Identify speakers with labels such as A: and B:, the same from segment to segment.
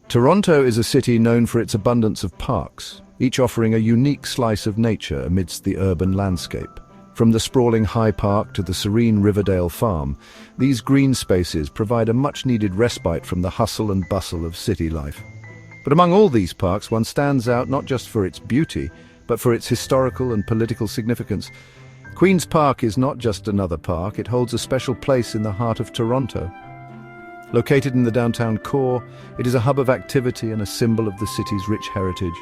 A: Toronto is a city known for its abundance of parks, each offering a unique slice of nature amidst the urban landscape. From the sprawling High Park to the serene Riverdale Farm, these green spaces provide a much-needed respite from the hustle and bustle of city life. But among all these parks, one stands out not just for its beauty, but for its historical and political significance. Queen's Park is not just another park, it holds a special place in the heart of Toronto. Located in the downtown core, it is a hub of activity and a symbol of the city's rich heritage.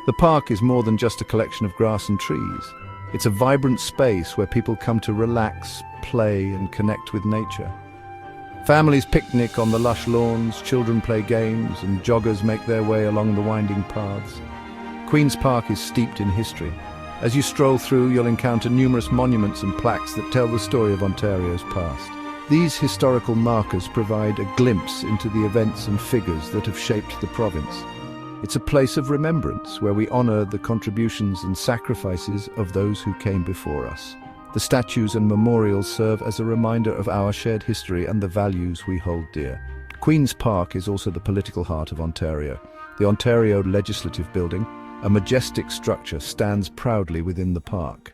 A: The park is more than just a collection of grass and trees. It's a vibrant space where people come to relax, play, and connect with nature. Families picnic on the lush lawns, children play games, and joggers make their way along the winding paths. Queen's Park is steeped in history. As you stroll through, you'll encounter numerous monuments and plaques that tell the story of Ontario's past. These historical markers provide a glimpse into the events and figures that have shaped the province. It's a place of remembrance where we honor the contributions and sacrifices of those who came before us. The statues and memorials serve as a reminder of our shared history and the values we hold dear. Queen's Park is also the political heart of Ontario. The Ontario Legislative Building, a majestic structure, stands proudly within the park.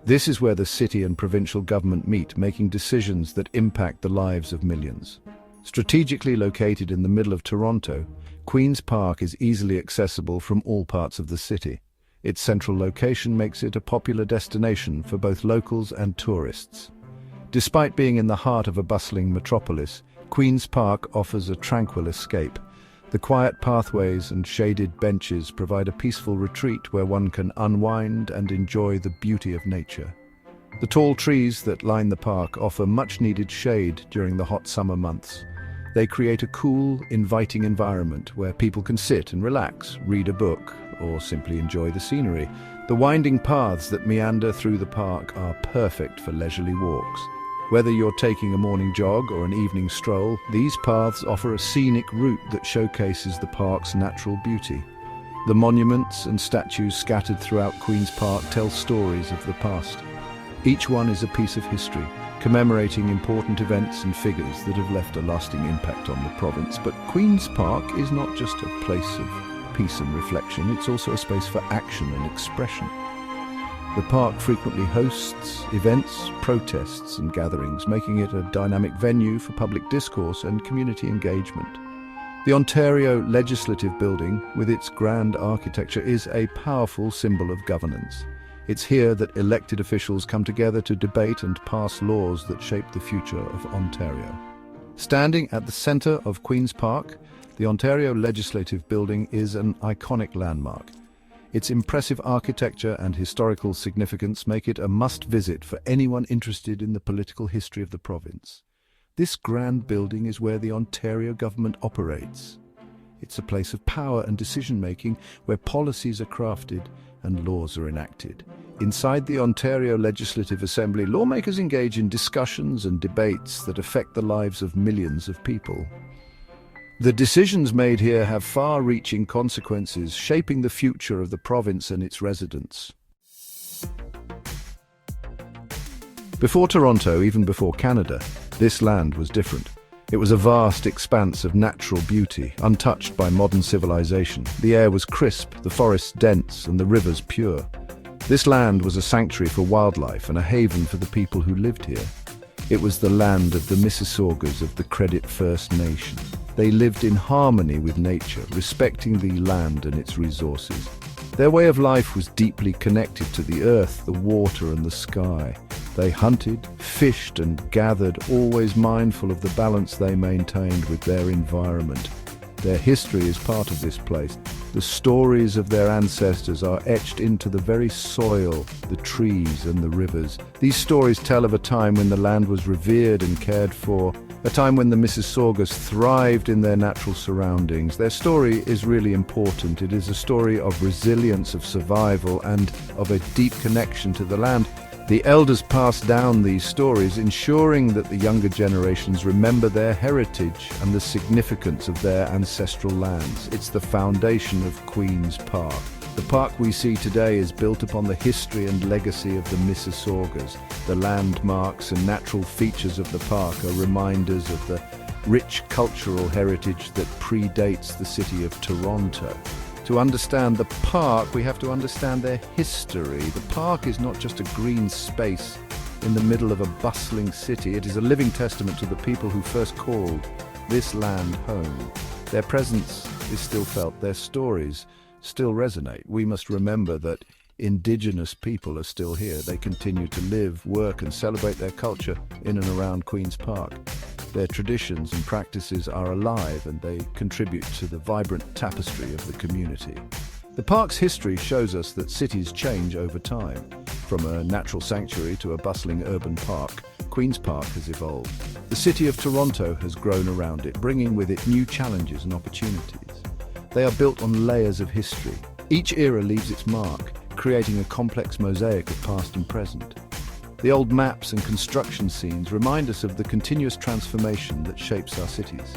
A: This is where the city and provincial government meet, making decisions that impact the lives of millions. Strategically located in the middle of Toronto, Queen's Park is easily accessible from all parts of the city. Its central location makes it a popular destination for both locals and tourists. Despite being in the heart of a bustling metropolis, Queen's Park offers a tranquil escape. The quiet pathways and shaded benches provide a peaceful retreat where one can unwind and enjoy the beauty of nature. The tall trees that line the park offer much-needed shade during the hot summer months. They create a cool, inviting environment where people can sit and relax, read a book, or simply enjoy the scenery. The winding paths that meander through the park are perfect for leisurely walks. Whether you're taking a morning jog or an evening stroll, these paths offer a scenic route that showcases the park's natural beauty. The monuments and statues scattered throughout Queen's Park tell stories of the past. Each one is a piece of history, commemorating important events and figures that have left a lasting impact on the province. But Queen's Park is not just a place of peace and reflection, it's also a space for action and expression. The park frequently hosts events, protests and gatherings, making it a dynamic venue for public discourse and community engagement. The Ontario Legislative Building, with its grand architecture, is a powerful symbol of governance. It's here that elected officials come together to debate and pass laws that shape the future of Ontario. Standing at the centre of Queen's Park, the Ontario Legislative Building is an iconic landmark. Its impressive architecture and historical significance make it a must-visit for anyone interested in the political history of the province. This grand building is where the Ontario government operates. It's a place of power and decision-making where policies are crafted and laws are enacted. Inside the Ontario Legislative Assembly, lawmakers engage in discussions and debates that affect the lives of millions of people. The decisions made here have far-reaching consequences, shaping the future of the province and its residents. Before Toronto, even before Canada, this land was different. It was a vast expanse of natural beauty, untouched by modern civilization. The air was crisp, the forests dense, and the rivers pure. This land was a sanctuary for wildlife and a haven for the people who lived here. It was the land of the Mississaugas of the Credit First Nation. They lived in harmony with nature, respecting the land and its resources. Their way of life was deeply connected to the earth, the water, and the sky. They hunted, fished, and gathered, always mindful of the balance they maintained with their environment. Their history is part of this place. The stories of their ancestors are etched into the very soil, the trees, and the rivers. These stories tell of a time when the land was revered and cared for, a time when the Mississaugas thrived in their natural surroundings. Their story is really important. It is a story of resilience, of survival, and of a deep connection to the land. The elders pass down these stories, ensuring that the younger generations remember their heritage and the significance of their ancestral lands. It's the foundation of Queen's Park. The park we see today is built upon the history and legacy of the Mississaugas. The landmarks and natural features of the park are reminders of the rich cultural heritage that predates the city of Toronto. To understand the park, we have to understand their history. The park is not just a green space in the middle of a bustling city. It is a living testament to the people who first called this land home. Their presence is still felt, their stories still resonate. We must remember that Indigenous people are still here. They continue to live, work and celebrate their culture in and around Queen's Park. Their traditions and practices are alive and they contribute to the vibrant tapestry of the community. The park's history shows us that cities change over time. From a natural sanctuary to a bustling urban park, Queen's Park has evolved. The city of Toronto has grown around it, bringing with it new challenges and opportunities. They are built on layers of history. Each era leaves its mark, creating a complex mosaic of past and present. The old maps and construction scenes remind us of the continuous transformation that shapes our cities.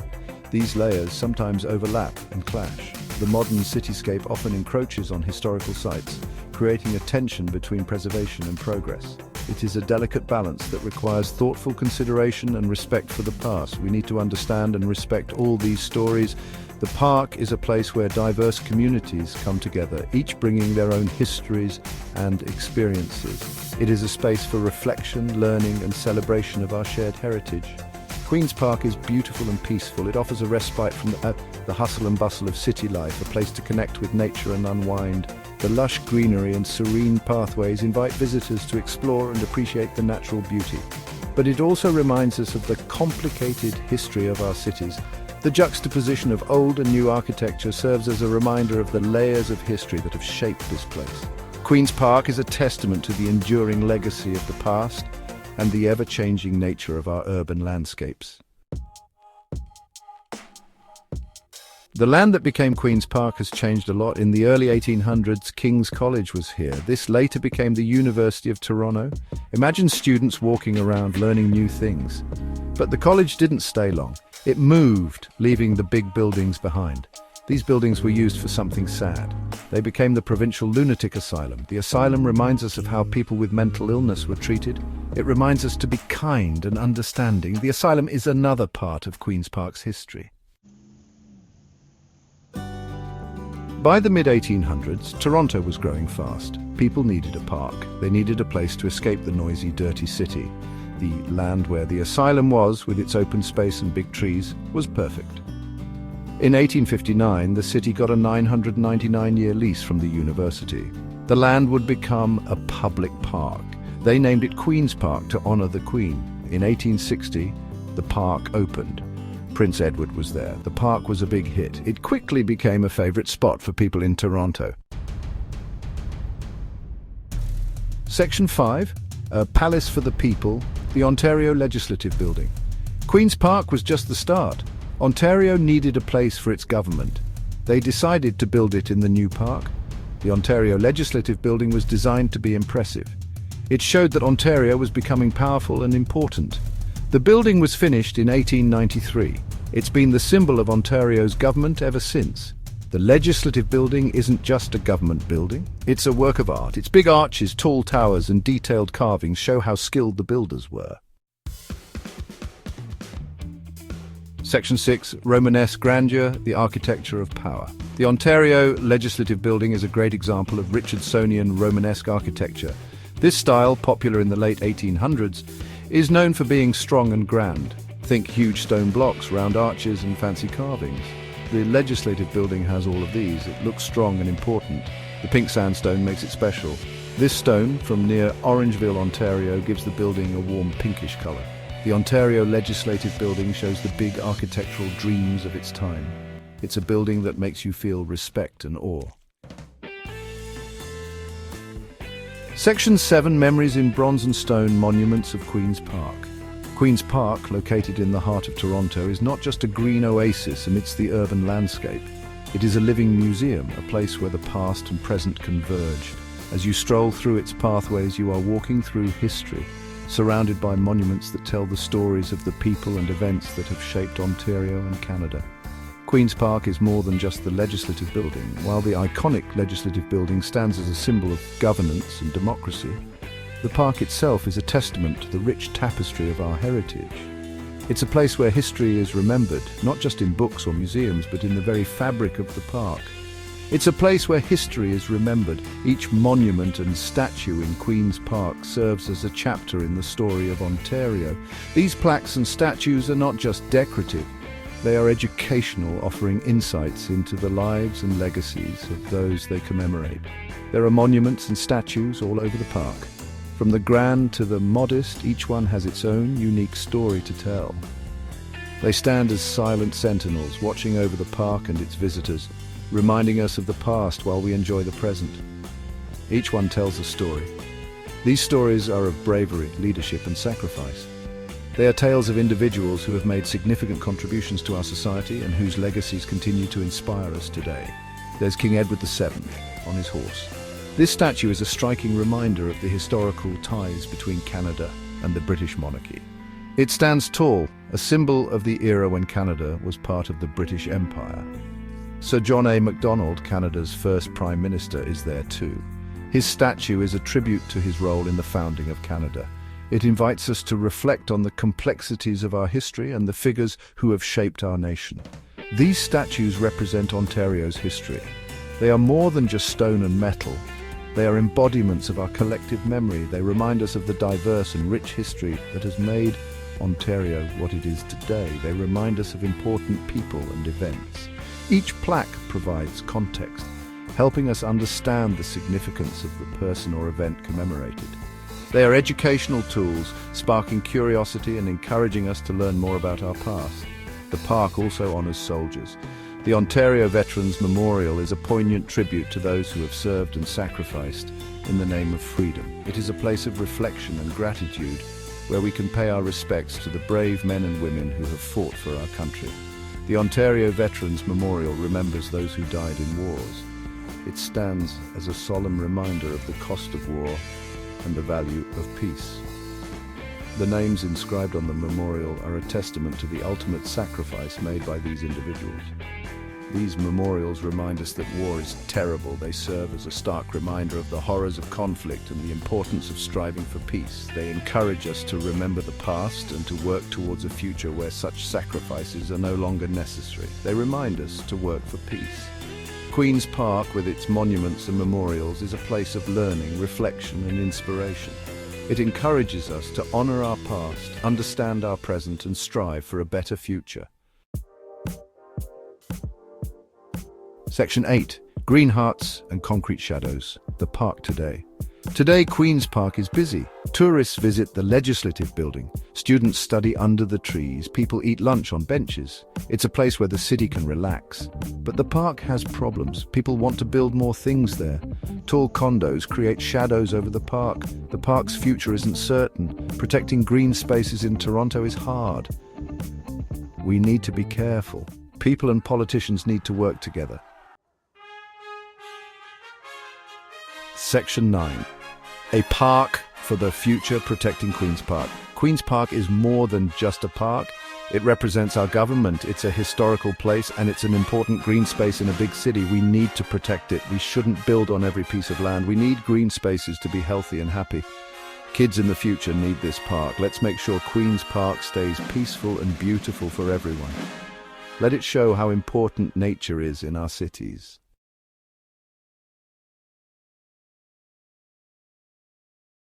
A: These layers sometimes overlap and clash. The modern cityscape often encroaches on historical sites, creating a tension between preservation and progress. It is a delicate balance that requires thoughtful consideration and respect for the past. We need to understand and respect all these stories. The park is a place where diverse communities come together, each bringing their own histories and experiences. It is a space for reflection, learning and celebration of our shared heritage. Queen's Park is beautiful and peaceful. It offers a respite from the hustle and bustle of city life, a place to connect with nature and unwind. The lush greenery and serene pathways invite visitors to explore and appreciate the natural beauty. But it also reminds us of the complicated history of our cities. The juxtaposition of old and new architecture serves as a reminder of the layers of history that have shaped this place. Queen's Park is a testament to the enduring legacy of the past and the ever-changing nature of our urban landscapes. The land that became Queen's Park has changed a lot. In the early 1800s, King's College was here. This later became the University of Toronto. Imagine students walking around learning new things. But the college didn't stay long. It moved, leaving the big buildings behind. These buildings were used for something sad. They became the Provincial Lunatic Asylum. The asylum reminds us of how people with mental illness were treated. It reminds us to be kind and understanding. The asylum is another part of Queen's Park's history. By the mid-1800s, Toronto was growing fast. People needed a park. They needed a place to escape the noisy, dirty city. The land where the asylum was, with its open space and big trees, was perfect. In 1859, the city got a 999-year lease from the university. The land would become a public park. They named it Queen's Park to honor the Queen. In 1860, the park opened. Prince Edward was there. The park was a big hit. It quickly became a favorite spot for people in Toronto. Section 5, a palace for the people, the Ontario Legislative Building. Queen's Park was just the start. Ontario needed a place for its government. They decided to build it in the new park. The Ontario Legislative Building was designed to be impressive. It showed that Ontario was becoming powerful and important. The building was finished in 1893. It's been the symbol of Ontario's government ever since. The Legislative Building isn't just a government building. It's a work of art. Its big arches, tall towers and detailed carvings show how skilled the builders were. Section 6, Romanesque Grandeur, the Architecture of Power. The Ontario Legislative Building is a great example of Richardsonian Romanesque architecture. This style, popular in the late 1800s, is known for being strong and grand. Think huge stone blocks, round arches and fancy carvings. The Legislative Building has all of these. It looks strong and important. The pink sandstone makes it special. This stone, from near Orangeville, Ontario, gives the building a warm pinkish colour. The Ontario Legislative Building shows the big architectural dreams of its time. It's a building that makes you feel respect and awe. Section 7, Memories in Bronze and Stone Monuments of Queen's Park. Queen's Park, located in the heart of Toronto, is not just a green oasis amidst the urban landscape. It is a living museum, a place where the past and present converge. As you stroll through its pathways, you are walking through history, surrounded by monuments that tell the stories of the people and events that have shaped Ontario and Canada. Queen's Park is more than just the Legislative Building. While the iconic Legislative Building stands as a symbol of governance and democracy, the park itself is a testament to the rich tapestry of our heritage. It's a place where history is remembered, not just in books or museums, but in the very fabric of the park. It's a place where history is remembered. Each monument and statue in Queen's Park serves as a chapter in the story of Ontario. These plaques and statues are not just decorative. They are educational, offering insights into the lives and legacies of those they commemorate. There are monuments and statues all over the park. From the grand to the modest, each one has its own unique story to tell. They stand as silent sentinels, watching over the park and its visitors, reminding us of the past while we enjoy the present. Each one tells a story. These stories are of bravery, leadership, and sacrifice. They are tales of individuals who have made significant contributions to our society and whose legacies continue to inspire us today. There's King Edward VII on his horse. This statue is a striking reminder of the historical ties between Canada and the British monarchy. It stands tall, a symbol of the era when Canada was part of the British Empire. Sir John A. Macdonald, Canada's first Prime Minister, is there too. His statue is a tribute to his role in the founding of Canada. It invites us to reflect on the complexities of our history and the figures who have shaped our nation. These statues represent Ontario's history. They are more than just stone and metal. They are embodiments of our collective memory. They remind us of the diverse and rich history that has made Ontario what it is today. They remind us of important people and events. Each plaque provides context, helping us understand the significance of the person or event commemorated. They are educational tools, sparking curiosity and encouraging us to learn more about our past. The park also honours soldiers. The Ontario Veterans Memorial is a poignant tribute to those who have served and sacrificed in the name of freedom. It is a place of reflection and gratitude where we can pay our respects to the brave men and women who have fought for our country. The Ontario Veterans Memorial remembers those who died in wars. It stands as a solemn reminder of the cost of war and the value of peace. The names inscribed on the memorial are a testament to the ultimate sacrifice made by these individuals. These memorials remind us that war is terrible. They serve as a stark reminder of the horrors of conflict and the importance of striving for peace. They encourage us to remember the past and to work towards a future where such sacrifices are no longer necessary. They remind us to work for peace. Queen's Park, with its monuments and memorials, is a place of learning, reflection, and inspiration. It encourages us to honor our past, understand our present, and strive for a better future. Section 8. Green Hearts and Concrete Shadows. The park today. Today, Queen's Park is busy. Tourists visit the Legislative Building. Students study under the trees. People eat lunch on benches. It's a place where the city can relax. But the park has problems. People want to build more things there. Tall condos create shadows over the park. The park's future isn't certain. Protecting green spaces in Toronto is hard. We need to be careful. People and politicians need to work together. Section 9. A park for the future, protecting Queen's Park. Queen's Park is more than just a park. It represents our government. It's a historical place and it's an important green space in a big city. We need to protect it. We shouldn't build on every piece of land. We need green spaces to be healthy and happy. Kids in the future need this park. Let's make sure Queen's Park stays peaceful and beautiful for everyone. Let it show how important nature is in our cities.